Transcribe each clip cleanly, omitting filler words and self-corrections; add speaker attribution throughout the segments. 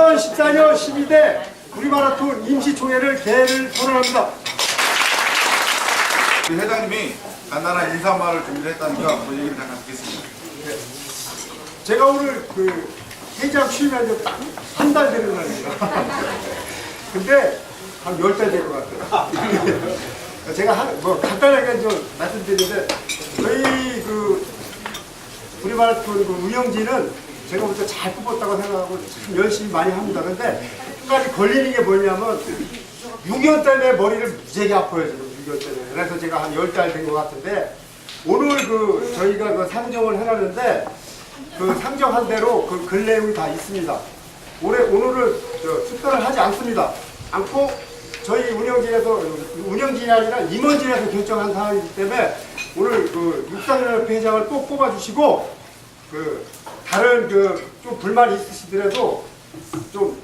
Speaker 1: 2014년 12대 우리마라톤 임시총회를 개회를 선언합니다.
Speaker 2: 회장님이 간단한 인사말을 준비했다니까 그 얘기를 잠깐 듣겠습니다.
Speaker 1: 네. 제가 오늘 그 회장 취임한 지 딱 한 달 되는 날입니다. 근데 한 10달 될 것 같아요. 제가 간단하게 좀 말씀드리는데 저희 그 우리마라톤 그 운영진은 제가 볼 때 잘 뽑았다고 생각하고 참 열심히 많이 합니다. 근데 한 가지 걸리는 게 뭐냐면 유경 때문에 머리를 무지하게 아파요 지금 유경 때문에. 그래서 제가 한 10달 된 것 같은데 오늘 그 저희가 그 상정을 해놨는데 그 상정한 대로 그 근내용이 다 있습니다. 오늘은 투표를 하지 않고 저희 운영진이 아니라 임원진에서 결정한 사항이기 때문에 오늘 그 육상연합회 회장을 꼭 뽑아주시고 그 다른 좀 불만이 있으시더라도 좀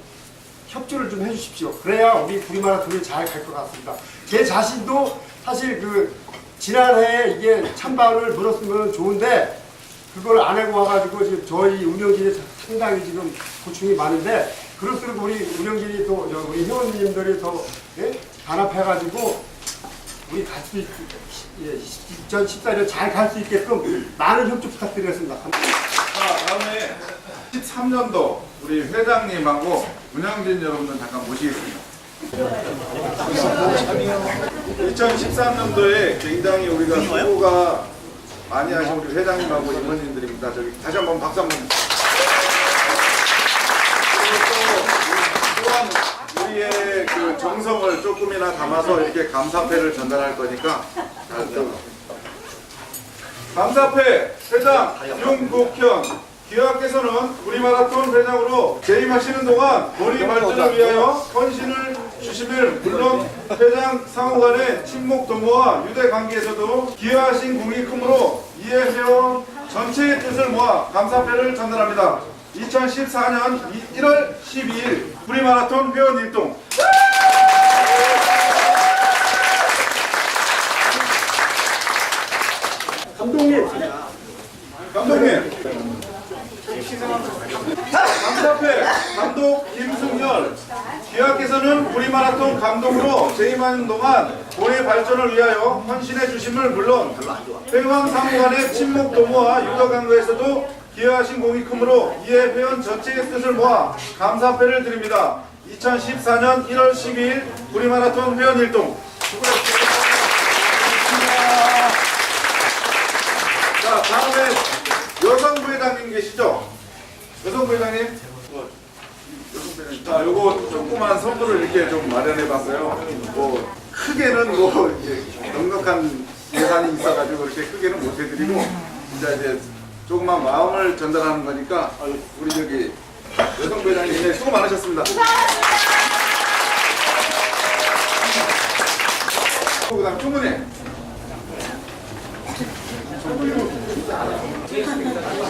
Speaker 1: 협조를 좀 해주십시오. 그래야 우리 우리마라톤이 잘 갈 것 같습니다. 제 자신도 사실 그 지난해에 이게 찬바를 물었으면 좋은데 그걸 안 하고 와가지고 지금 저희 운영진이 상당히 지금 고충이 많은데 그럴수록 우리 운영진이 또 우리 회원님들이 더 단합해가지고 우리 갈 수 있 2014년 잘 갈 수 있게끔 많은 협조 부탁드리겠습니다.
Speaker 2: 자, 다음에 13년도 우리 회장님하고 운영진 여러분들 잠깐 모시겠습니다. 2013년도에 굉장히 우리가 수고가 많이 하신 우리 회장님하고 임원진들입니다. 저기 다시 한번 박수 한번. 또한 우리의 그 정성을 조금이나 담아서 이렇게 감사패를 전달할 거니까 잘 들어. 감사패 회장 윤국현 기왕께서는 우리마라톤 회장으로 재임하시는 동안 우리 발전을 위하여 헌신을 주심을 물론 회장 상호 간의 친목 도모와 유대 관계에서도 기여하신 공이 크므로 이에 회원 전체의 뜻을 모아 감사패를 전달합니다. 2014년 1월 12일 우리마라톤 회원 일동. 감독님. 감사패 감독 김승열 기왕께서는 우리마라톤 감독으로 재임하는 동안 올해 발전을 위하여 헌신해 주심을 물론 회원 상호 간의 친목 도모와 유대 관계에서도 기여하신 공이 크므로 이에 회원 전체의 뜻을 모아 감사패를 드립니다. 2014년 1월 12일 우리마라톤 회원 일동. 자, 다음에 여성부회장님 계시죠? 여성부회장님. 자, 요거 조그만 선물을 이렇게 좀 마련해봤어요. 뭐 크게는 뭐 넉넉한 예산이 있어가지고 이렇게 크게는 못 해드리고 진짜 이제 조그만 마음을 전달하는 거니까 우리 저기 여성부회장님 수고 많으셨습니다. 그다음 총무님.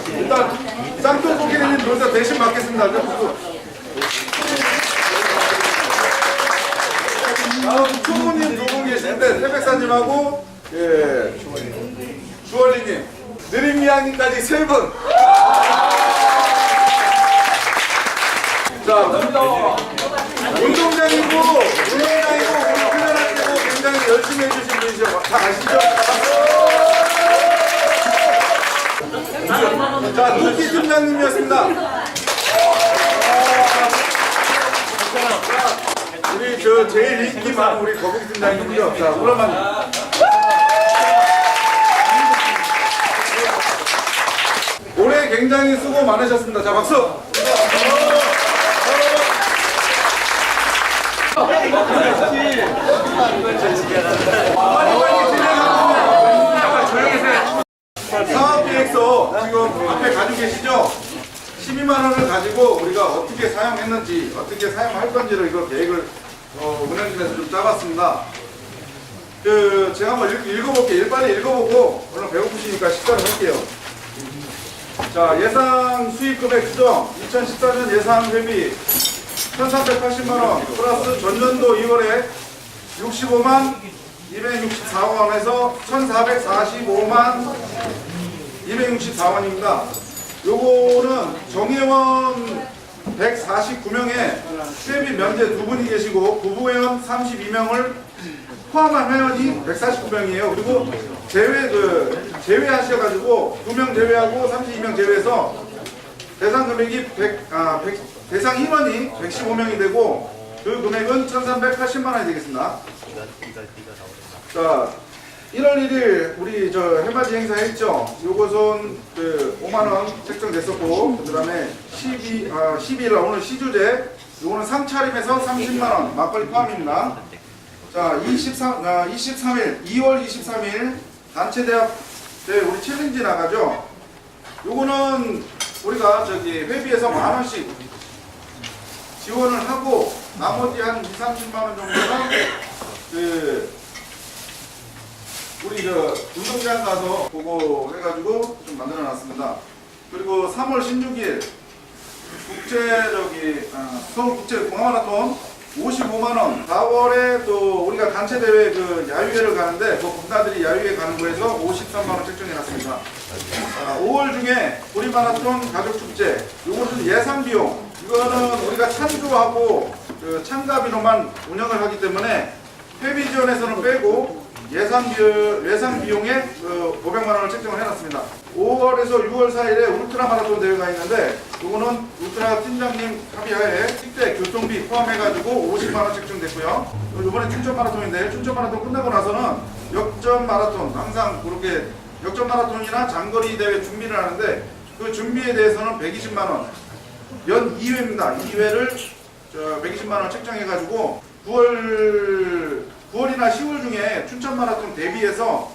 Speaker 2: 일단 쌍둥 고객님 노사 대신 맡겠습니다. 다음 총무님 두 분 계시는데 태백사님하고 주얼리님, 느림미양님까지 세 분. 자, 운동장이고 훈련하시고 굉장히 열심히 해주신 분이죠. 다 아시죠? 자, 노키 팀장님이었습니다. 우리 제일 인기 많은 우리 거북이 팀장님이죠. 자, 그러면 올해 굉장히 수고 많으셨습니다. 자, 박수. 사업계획서 지금 앞에 가지고 계시죠? 12만 원을 가지고 우리가 어떻게 사용했는지 어떻게 사용할 건지를 이거 계획을 운영진에서 좀 짜봤습니다. 제가 한번 읽어볼게요. 빨리 읽어보고 오늘 배고프시니까 식사를 할게요. 자, 예상 수익 금액 수정 2014년 예상 회비 1,380만원 플러스 전년도 2월에 65만 264원에서 1,445만 264원입니다. 요거는 정혜원 149명에 회비 면제 2분이 계시고 부부회원 32명을 포함한 회원이 149명이에요. 그리고 제외하셔가지고 2명 제외하고 32명 제외해서 대상 금액이 대상 인원이 115명이 되고 그 금액은 1,380만 원이 되겠습니다. 자, 1월 1일 우리 해맞이 행사 했죠. 요것은 5만 원 책정됐었고, 그다음에 12일 오늘 시주제 요거는 상차림에서 30만 원 막걸리 포함입니다. 자, 23일 2월 23일 단체대학 때 우리 챌린지 나가죠. 요거는 우리가 회비에서 만 원씩 지원을 하고 나머지 한 2, 30만 원 정도는 우리 운동장 가서 보고 해가지고 좀 만들어 놨습니다. 그리고 3월 16일 서울국제 동아마라톤 55만원. 4월에 또 우리가 단체대회 야유회를 가는데 그 군단들이 야유회 가는 거에서 53만원 책정해 놨습니다. 5월 중에 우리마라톤 가족축제, 요것은 예산비용, 이거는 우리가 찬조하고 참가비로만 운영을 하기 때문에 회비 지원에서는 빼고 예산 비용에 500만 원을 책정을 해놨습니다. 5월에서 6월 4일에 울트라 마라톤 대회가 있는데 이거는 울트라 팀장님 합의하에 식대 교통비 포함해가지고 50만 원 책정됐고요. 이번에 춘천 마라톤인데 춘천 마라톤 끝나고 나서는 역전 마라톤, 항상 그렇게 역전 마라톤이나 장거리 대회 준비를 하는데 그 준비에 대해서는 120만 원, 연 2회입니다. 2회를 120만 원 책정해가지고 9월이나 10월 중에 춘천 마라톤 대비해서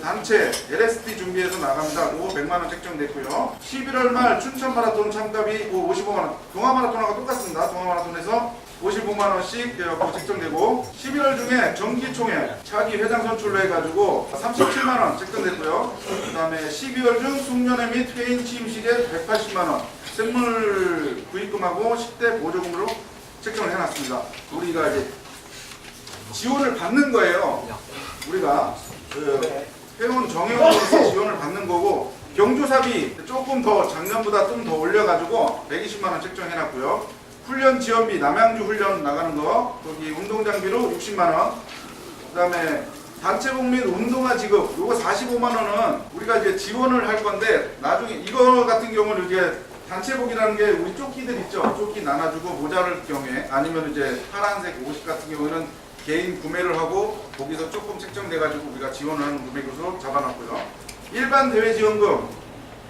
Speaker 2: 단체 LST 준비해서 나갑니다. 그거 100만 원 책정됐고요. 11월 말 춘천 마라톤 참가비 55만 원. 동아 마라톤하고 똑같습니다. 동아 마라톤에서 55만 원씩 책정되고 11월 중에 정기총회 차기 회장 선출로 해가지고 37만 원 책정됐고요. 그다음에 12월 중 숙련회 및 회인 취임식에 180만 원 생물 구입금하고 10대 보조금으로 책정을 해놨습니다. 우리가 이제 지원을 받는 거예요. 우리가 회원 정회원으로서 지원을 받는 거고 경조사비 조금 더 작년보다 좀 더 올려가지고 120만 원 책정해놨고요. 훈련 지원비 남양주 훈련 나가는 거 거기 운동장비로 60만 원. 그다음에 단체복 및 운동화 지급 요거 45만 원은 우리가 이제 지원을 할 건데 나중에 이거 같은 경우는 이제 단체복이라는 게 우리 조끼들 있죠. 조끼 나눠주고 모자랄 경우에 아니면 이제 파란색 옷 같은 경우는 개인 구매를 하고 거기서 조금 책정돼가지고 우리가 지원을 하는 금액으로 잡아놨고요. 일반 대회 지원금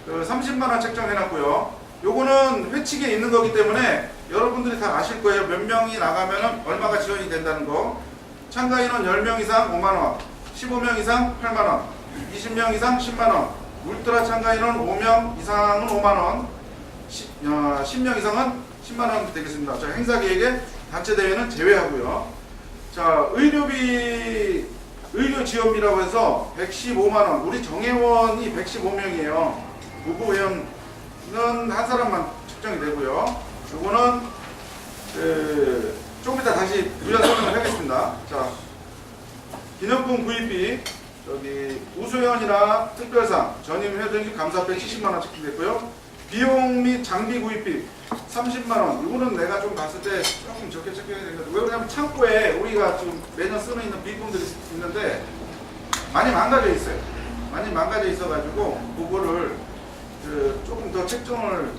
Speaker 2: 30만 원 책정해놨고요. 요거는 회칙에 있는 거기 때문에 여러분들이 다 아실 거예요. 몇 명이 나가면 얼마가 지원이 된다는 거. 참가 인원 10명 이상 5만 원, 15명 이상 8만 원, 20명 이상 10만 원, 울트라 참가 인원 5명 이상은 5만 원, 10명 이상은 10만 원 되겠습니다. 자, 행사 계획에 단체 대회는 제외하고요. 자, 의료 지원비라고 해서 115만 원. 우리 정회원이 115명이에요. 부부 회원은 한 사람만 측정이 되고요. 이거는 조금 이따 다시 부연 설명을 하겠습니다. 자, 기념품 구입비 우수회원이나 특별상 전임 회원님 감사패 70만 원 책정됐고요. 비용 및 장비 구입비 30만 원. 이거는 내가 좀 봤을 때 조금 적게 책정해야 되는데 왜 그러냐면 창고에 우리가 지금 매년 쓰는 있는 비품들이 있는데 많이 망가져 있어요. 많이 망가져 있어가지고 그거를 조금 더 책정을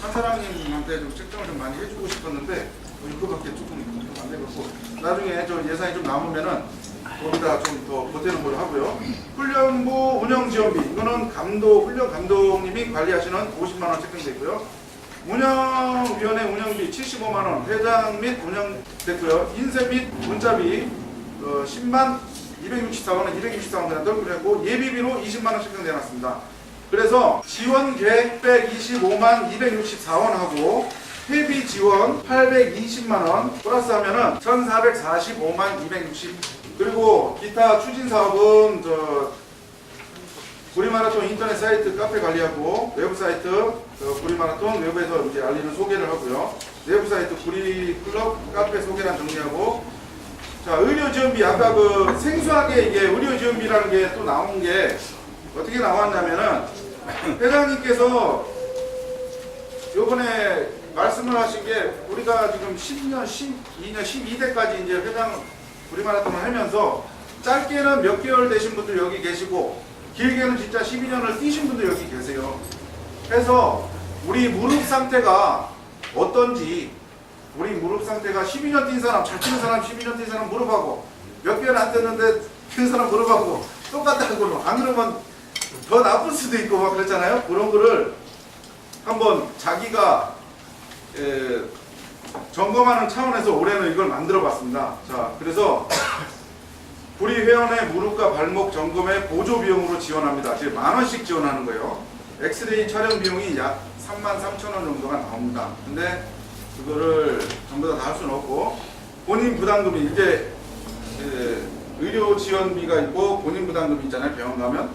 Speaker 2: 한 사장님한테 좀 책정을 좀 많이 해주고 싶었는데 이거밖에 조금 안 되고 나중에 저 예산이 좀 남으면은 거기다 좀 더 보태는 걸로 하고요. 훈련부 운영 지원비 이거는 훈련 감독님이 관리하시는 50만 원 책정되고요. 운영위원회 운영비 75만 원, 회장 및 운영됐고요. 인쇄 및 문자비 10만 264원은 264원 그냥 떨구려고 예비비로 20만 원 책정되어놨습니다. 그래서 지원 계획 125만 264원 하고 회비 지원 820만 원 플러스 하면은 1445만 260. 그리고 기타 추진 사업은 구리마라톤 인터넷 사이트 카페 관리하고 외부 사이트 구리마라톤 외부에서 이제 알리는 소개를 하고요. 내부 사이트 구리클럽 카페 소개란 정리하고. 자, 의료 지원비 아까 생소하게 이게 의료 지원비라는 게 또 나온 게 어떻게 나왔냐면은 회장님께서 요번에 말씀을 하신 게 우리가 지금 10년, 12년, 12대까지 이제 회장 우리마라톤을 하면서 짧게는 몇 개월 되신 분들 여기 계시고 길게는 진짜 12년을 뛰신 분들 여기 계세요. 그래서 우리 무릎 상태가 어떤지, 우리 무릎 상태가 12년 뛴 사람, 잘 뛰는 사람, 12년 뛴 사람 무릎하고 몇 개월 안 뛰었는데 뛴 사람 무릎하고 똑같다고, 안 그러면 더 나쁠 수도 있고 막 그랬잖아요. 그런 거를 한번 자기가 점검하는 차원에서 올해는 이걸 만들어 봤습니다. 자, 그래서 우리 회원의 무릎과 발목 점검에 보조 비용으로 지원합니다. 즉 10,000원씩 지원하는 거예요. 엑스레이 촬영 비용이 약 33,000원 정도가 나옵니다. 근데 그거를 전부 다 할 수는 없고 본인 부담금이 이제 의료 지원비가 있고 본인 부담금이 있잖아요. 병원 가면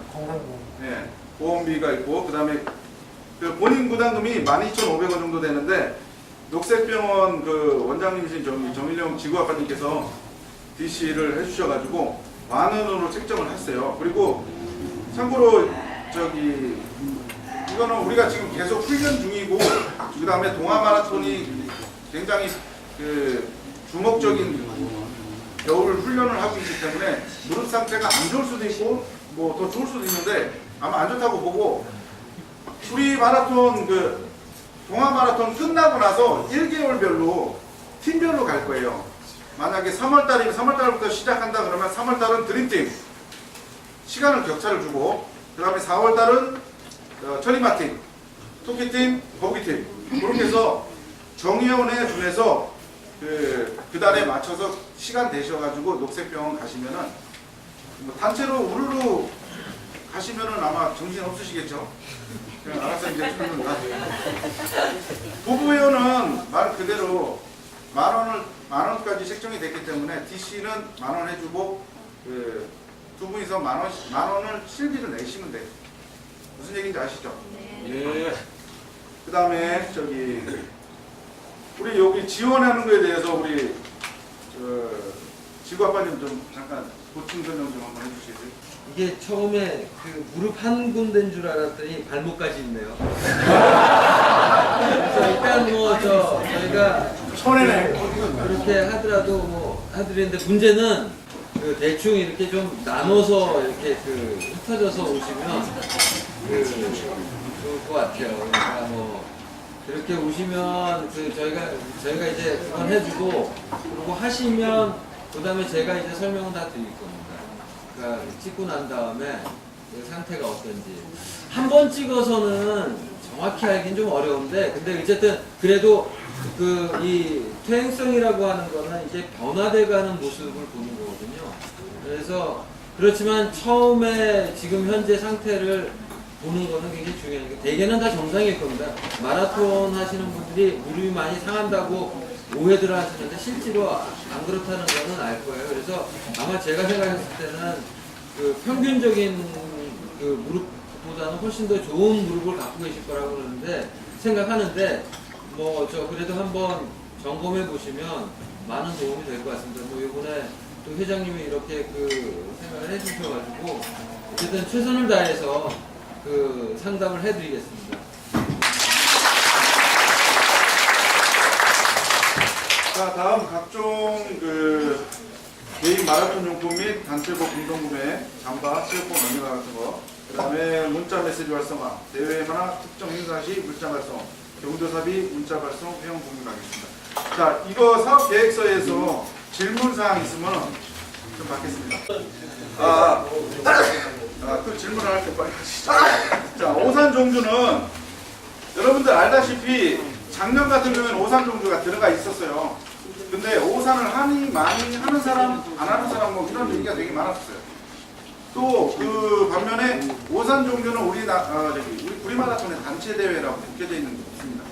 Speaker 2: 네, 보험비가 있고 그다음에 그 본인 부담금이 12,500원 정도 되는데 녹색병원 그 원장님이신 정일영 지구아빠님께서 DC를 해주셔가지고 10,000원으로 책정을 했어요. 그리고 참고로 저기 이거는 우리가 지금 계속 훈련 중이고 그 다음에 동아마라톤이 굉장히 그 주목적인 겨울 훈련을 하고 있기 때문에 무릎 상태가 안 좋을 수도 있고 뭐 더 좋을 수도 있는데 아마 안 좋다고 보고 우리 마라톤 그 동아마라톤 끝나고 나서 1개월별로 팀별로 갈 거예요. 만약에 3월달이면 3월달부터 시작한다 그러면 3월달은 드림팀 시간을 격차를 주고 그 다음에 4월달은 천리마팀, 토끼팀, 거기팀 그렇게 해서 정의원에 준해서 그 달에 맞춰서 시간 되셔가지고 녹색병원 가시면은 뭐 단체로 우르르 가시면은 아마 정신 없으시겠죠. 그냥 알아서 이제 출근을 하세요. 부부회원은 말 그대로 10,000원까지 책정이 됐기 때문에 DC는 10,000원 해주고 두 분이서 10,000원을 실비를 내시면 돼요. 무슨 얘기인지 아시죠?
Speaker 3: 예.
Speaker 2: 그 다음에 저기 우리 여기 지원하는 거에 대해서 우리 지구아빠님 좀 잠깐 보충 설명 좀 한번 해주시겠어요?
Speaker 3: 이게 처음에 그 무릎 한 군데인 줄 알았더니 발목까지 있네요. 그래서 일단 뭐 저희가
Speaker 1: 손해네.
Speaker 3: 그렇게 하더라도 뭐 하드리는데 문제는 그 대충 이렇게 좀 나눠서 이렇게 그 흩어져서 오시면 좋을 것 같아요. 그러니까 뭐 그렇게 오시면 그 저희가 이제 그건 해주고 그리고 하시면 그 다음에 제가 이제 설명은 다 드릴 겁니다. 그러니까 찍고 난 다음에 그 상태가 어떤지 한 번 찍어서는 정확히 알긴 좀 어려운데 근데 어쨌든 그래도 그 이 퇴행성이라고 하는 거는 이제 변화돼가는 모습을 보는 거거든요. 그래서 그렇지만 처음에 지금 현재 상태를 보는 거는 굉장히 중요한 게 대개는 다 정상일 겁니다. 마라톤 하시는 분들이 무릎이 많이 상한다고 오해들 하시는데 실제로 안 그렇다는 거는 알 거예요. 그래서 아마 제가 생각했을 때는 그 평균적인 그 무릎보다는 훨씬 더 좋은 무릎을 갖고 계실 거라고 그러는데 생각하는데 뭐 저 그래도 한번 점검해 보시면 많은 도움이 될 것 같습니다. 뭐 이번에 또 회장님이 이렇게 그 생각을 해주셔가지고 어쨌든 최선을 다해서 그 상담을 해드리겠습니다.
Speaker 2: 자, 다음 각종 그 개인 마라톤 용품 및 단체복 공동구매, 잠바, 체육복 명령 같은 거, 그 다음에 문자 메시지 활성화, 대회마나 특정 행사 시 문자 발송, 경조사비 문자 발송 회원 공유하겠습니다. 자, 이거 사업 계획서에서 질문 사항 있으면 좀 받겠습니다. 그 질문을 할 때 빨리 하시죠. 자, 오산 종주는 여러분들 알다시피 작년 같은 경우에는 오산 종주가 들어가 있었어요. 근데 오산을 많이 하는 사람, 안 하는 사람 뭐 이런 얘기가 되게 많았어요. 또 그 반면에 오산 종주는 우리 구리마라톤의 단체 대회라고 묶여져 있는 게 없습니다.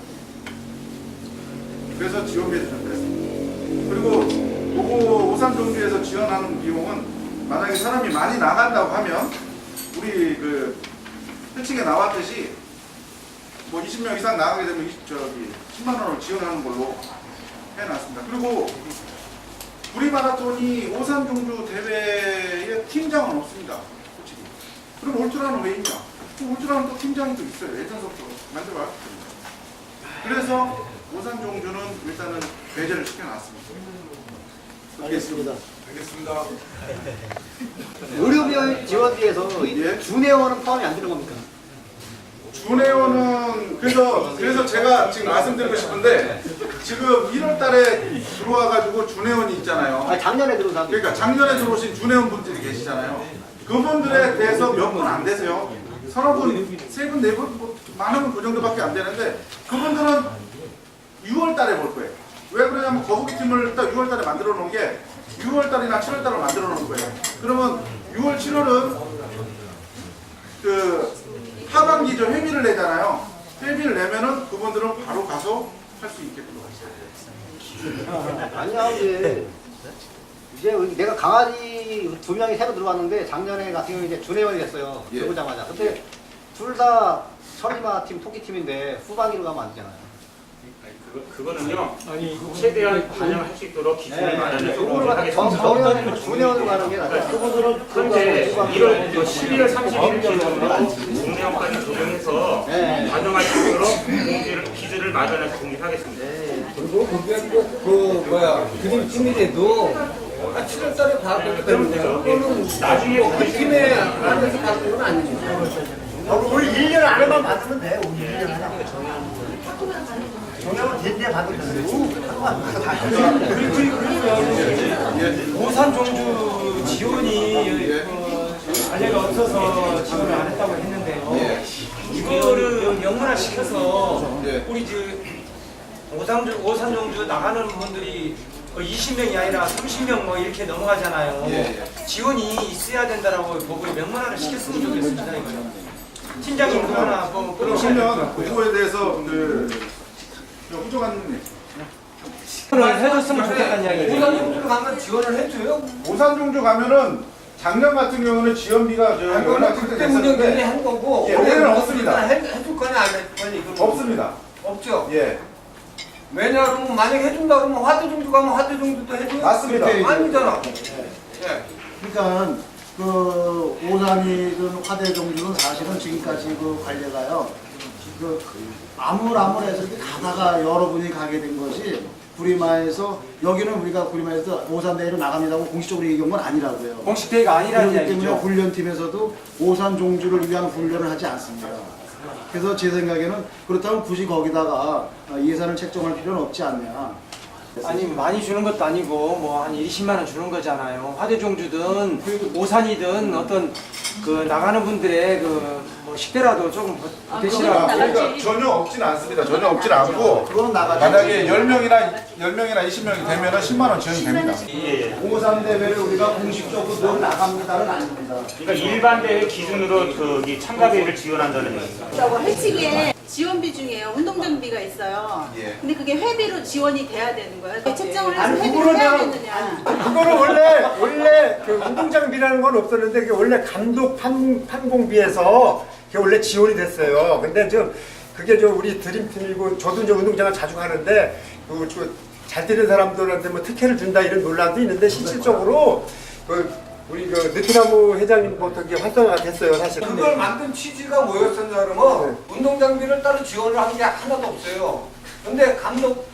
Speaker 2: 그래서 지원비에 지원됐습니다. 그리고 오산 종주에서 지원하는 비용은 만약에 사람이 많이 나간다고 하면 우리 그 특징에 나왔듯이 뭐 20명 이상 나가게 되면 10만 원을 지원하는 걸로 해놨습니다. 그리고 우리 마라톤이 오산 종주 대회의 팀장은 없습니다. 솔직히. 그럼 울트라는 왜 있냐? 울트라는 또 팀장이 또 있어요. 예전서부터 만들어왔기 때문에. 그래서 오산 종주는 일단은 배제를 시켜놨습니다.
Speaker 1: 알겠습니다.
Speaker 2: 알겠습니다.
Speaker 4: 의료비 지원비에서
Speaker 2: 예.
Speaker 4: 준회원은 포함이 안 되는 겁니까?
Speaker 2: 준회원은 그래서 제가 지금 말씀드리고 싶은데 지금 1월달에 들어와가지고 준회원이 있잖아요.
Speaker 4: 아니, 작년에 들어온 사람.
Speaker 2: 그러니까 작년에 들어오신 준회원 분들이 계시잖아요. 그분들에 대해서 몇 분 안 되세요. 서너 분, 세 분, 네 분, 뭐 많으면 그 정도밖에 안 되는데 그분들은 6월달에 볼 거예요. 왜 그러냐면 거북이팀을 딱 6월달에 만들어 놓은 게 6월달이나 7월달을 만들어 놓은 거예요. 그러면 6월, 7월은 그 하반기죠. 회비를 내잖아요. 회비를 내면은 그분들은 바로 가서 할 수 있게끔.
Speaker 4: 아니야, 이제 내가 강아지 2명이 새로 들어왔는데 작년에 같은 경우 이제 준회원이 됐어요.
Speaker 2: 예.
Speaker 4: 들어오자마자. 근데 둘 다 천리마 팀, 토끼 팀인데 후반기로 가면 안 되잖아요.
Speaker 5: 그거는요. 최대한 반영할 수 있도록 기준을 마련해서
Speaker 4: 그거를
Speaker 5: 하겠습니다.
Speaker 4: 준회원을 가는 게 낫죠. 그분들은
Speaker 5: 현재 11월 31일 기준으로 중대형까지 적용해서
Speaker 4: 네.
Speaker 5: 반영할 수 있도록 기준을 마련해서 공개하겠습니다.
Speaker 3: 그리고 그림 팀이라도 7월달에 받았기 때문에 그거는
Speaker 5: 나중에
Speaker 3: 우리 팀에 안에서 받는 건 아니죠.
Speaker 1: 우리 1년 안에만 받으면 돼. 우리 1년 안에. 정형은 대비에 받으면
Speaker 6: 오산 종주 지원이 관례가 없어서 지원을 안 했다고 했는데요. 이거를 명문화 시켜서
Speaker 2: 예.
Speaker 6: 우리 오산 종주 나가는 분들이 20명이 아니라 30명 뭐 이렇게 넘어가잖아요.
Speaker 2: 예.
Speaker 6: 지원이 있어야 된다라고 보고 명문화를 시켰으면 좋겠습니다. 이거는. 팀장님 그거나 뭐
Speaker 2: 그러시면 그거에 대해서 후조관님
Speaker 6: 지원을 해줬으면 좋겠다는 이야기예요.
Speaker 3: 오산종주로 가면 지원을 해줘요.
Speaker 2: 오산종주 가면은 작년 같은 경우는 지원비가 연락
Speaker 3: 그때 운영위원회 한 거고
Speaker 2: 예, 올해는 없습니다.
Speaker 3: 해줄 거냐 안 해줄 거냐 이거
Speaker 2: 없습니다.
Speaker 3: 없죠.
Speaker 2: 예,
Speaker 3: 왜냐하면 만약에 해준다 그러면 화두종주 가면 화두종주도 해줘요.
Speaker 2: 맞습니다.
Speaker 3: 아니잖아. 예.
Speaker 1: 그러니까 그 오산이든 화대종주는 사실은 지금까지 그 관례가요. 그 아물아물해서 이렇게 가다가 여러분이 가게 된 것이 구리마에서 여기는 우리가 구리마에서 오산대회로 나갑니다고 공식적으로 얘기한 건 아니라고요.
Speaker 6: 공식 대회가 아니라는
Speaker 1: 그렇기 때문에
Speaker 6: 이야기죠.
Speaker 1: 훈련팀에서도 오산 종주를 위한 훈련을 하지 않습니다. 그래서 제 생각에는 그렇다면 굳이 거기다가 예산을 책정할 필요는 없지 않냐.
Speaker 6: 아니 많이 주는 것도 아니고 뭐 한 20만 원 주는 거잖아요. 화대종주든 오산이든 어떤 그 나가는 분들의 그 뭐 식대라도 조금 대시라고.
Speaker 2: 그러니까 전혀 없진 않습니다. 전혀 없진 않고
Speaker 1: 그거는 나가죠.
Speaker 2: 만약에 10명이나 20명이 되면은 10만 원 지원이 됩니다.
Speaker 1: 오산 대회를 우리가 공식적으로 늘 나갑니다는 아닙니다.
Speaker 5: 그러니까 일반 대회 기준으로 그 참가비를 지원한다는 얘기입니다.
Speaker 7: 회칙에 지원비 중에 운동장비가 있어요.
Speaker 2: 예.
Speaker 7: 근데 그게 회비로 지원이 돼야 되는 거예요. 책정을 해서
Speaker 1: 아니,
Speaker 7: 회비를
Speaker 1: 그거는
Speaker 7: 해야
Speaker 1: 그냥-
Speaker 7: 되느냐.
Speaker 8: 그거는 원래 그 운동장비라는 건 없었는데 그게 원래 감독 판공비에서 그게 원래 지원이 됐어요. 근데 그게 우리 드림팀이고 저도 이제 운동장을 자주 가는데 잘 뛰는 사람들한테 뭐 특혜를 준다 이런 논란도 있는데 실질적으로 우리 느티나무 회장님부터 이게 활성화가 됐어요, 사실.
Speaker 3: 그걸 만든 취지가 뭐였었냐 그러면 운동장비를 따로 지원을 한 게 하나도 없어요. 근데 감독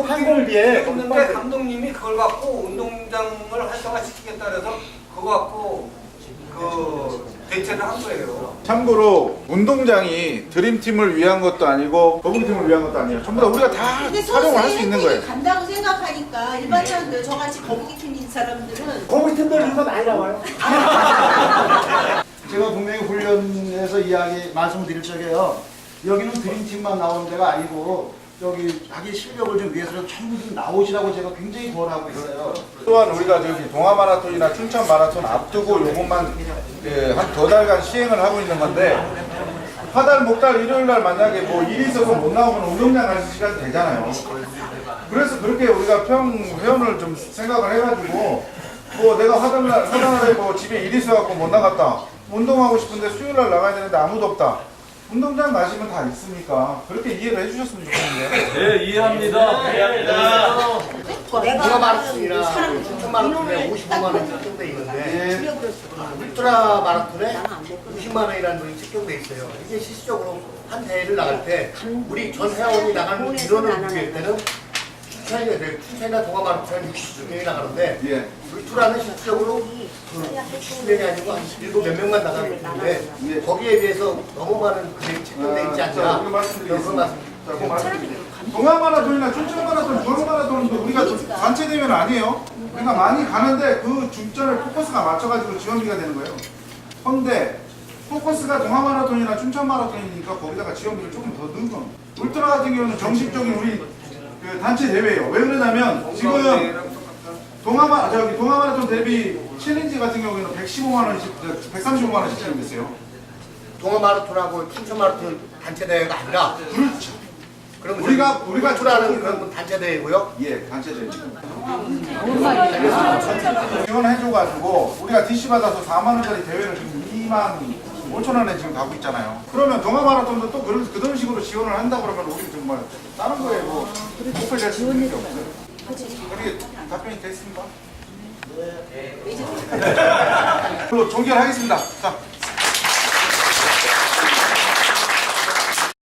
Speaker 8: 판공비에
Speaker 3: 있는데 감독님이 그걸 갖고 운동장을 활성화시키겠다 그래서 그거 갖고 그 대체를 한 거예요.
Speaker 2: 참고로 운동장이 드림팀을 위한 것도 아니고 거북이팀을 위한 것도 아니에요. 전부 다 우리가 다
Speaker 7: 근데
Speaker 2: 활용을 할 수 있는 거예요.
Speaker 7: 간다고 생각하니까 일반 사람들 저같이 거북이 팀인 사람들은
Speaker 8: 거기 팀들 인사 많이 나와요.
Speaker 1: 제가 분명히 훈련에서 말씀드릴 적에요. 여기는 드림팀만 나오는 데가 아니고 여기 자기 실력을 좀 위해서 전부 좀 나오시라고 제가 굉장히 권하고 있어요.
Speaker 2: 또한 우리가 저기 동아 마라톤이나 춘천 마라톤 앞두고 요것만 한 2달간 시행을 하고 있는 건데 화달, 목달, 일요일 날 만약에 뭐 일이 있어서 못 나오면 운동장 갈 시간이 되잖아요. 그래서 그렇게 우리가 회원을 좀 생각을 해가지고 뭐 내가 화달날에 뭐 집에 일이 있어갖고 못 나갔다. 운동하고 싶은데 수요일 날 나가야 되는데 아무도 없다. 운동장 가시면 다 있으니까 그렇게 이해를 해주셨으면 좋겠는데.
Speaker 6: 네, 이해합니다.
Speaker 4: 동아 마라톤이나 춘천 마라톤에 55만 원 책정돼 있는데 울트라 마라톤에 90만 원이라는 돈이 책정돼 있어요. 이게 실질적으로 한 대회를 나갈 때 우리 전 회원이 나가는 인원을 비교할 때는 춘천이나 동아 마라톤은 60명이 나가는데
Speaker 2: 예.
Speaker 4: 울트라는 실질적으로 60명이 아니고 한 7, 몇 명만 나가는 건데 거기에 비해서 너무 많은 금액이 책정돼 있지 않냐.
Speaker 2: 자, 그런 말씀드리겠습니다. 자, 그 말씀드릴게요. 동아 마라톤이나 춘천 마라톤, 주로 마라톤도 우리가 단체 대회는 아니에요. 우리가 많이 가는데 그 중점을 포커스가 맞춰가지고 지원비가 되는 거예요. 그런데 포커스가 동아 마라톤이나 춘천 마라톤이니까 거기다가 지원비를 조금 더 넣은 겁니다. 울트라 같은 경우는 정식적인 우리 그 단체 대회예요. 왜 그러냐면 지금 동아 마라톤 대비 챌린지 같은 경우에는 115만 원씩, 135만 원씩 지원됐어요.
Speaker 4: 동아 마라톤하고 춘천 마라톤 단체 대회가 아니라
Speaker 2: 그렇죠.
Speaker 4: 그럼
Speaker 2: 우리가
Speaker 4: 울트라는 그런 단체 대회고요.
Speaker 2: 예, 단체 대회. 지원해줘가지고 우리가 DC 받아서 4만 원짜리 대회를 지금 2만 5천 원에 지금 가고 있잖아요. 그러면 동아 마라톤도 또 그런 식으로 지원을 한다 그러면 우리 정말 다른 거에 뭐 목표 될 수 있는 게 없어요. 그게 답변이 됐습니까? 네. 그걸로 종결하겠습니다. 자.